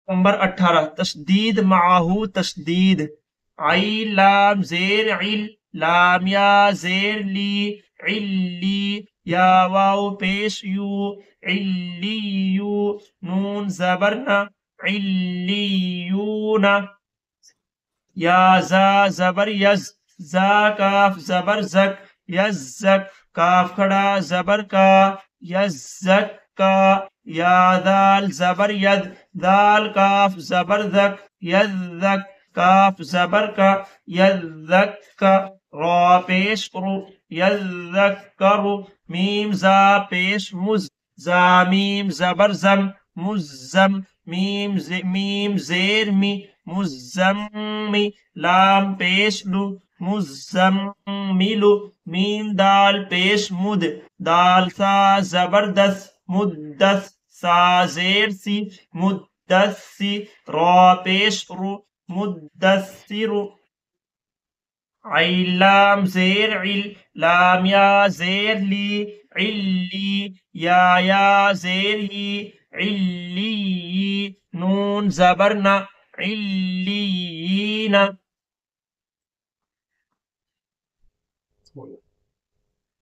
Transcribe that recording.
number 18 تشدید معاہو تشدید عین لام زیر عل لام یا زیر لی علی یا واو پیش یو علیو نون زبرنا علیون یا زا زبر یز زا کاف زبر زک یزک کاف کھڑا زبر کا یزک کا یا دال زبر ید دال کاف زبر دک یذک کاف زبر کا یذک کا را پیش رو یذکر میم زا پیش مز زا میم زبر زم مزم میم زیر می مزمی لام پیش لو مزملو میم دال پیش مد دال سا زبردست مدس سا زیر سی مدسی را پیش رو مدثر عین لام زیر عل لام یا زیر لی علی یا زیر ی علی نون زبرنا علیین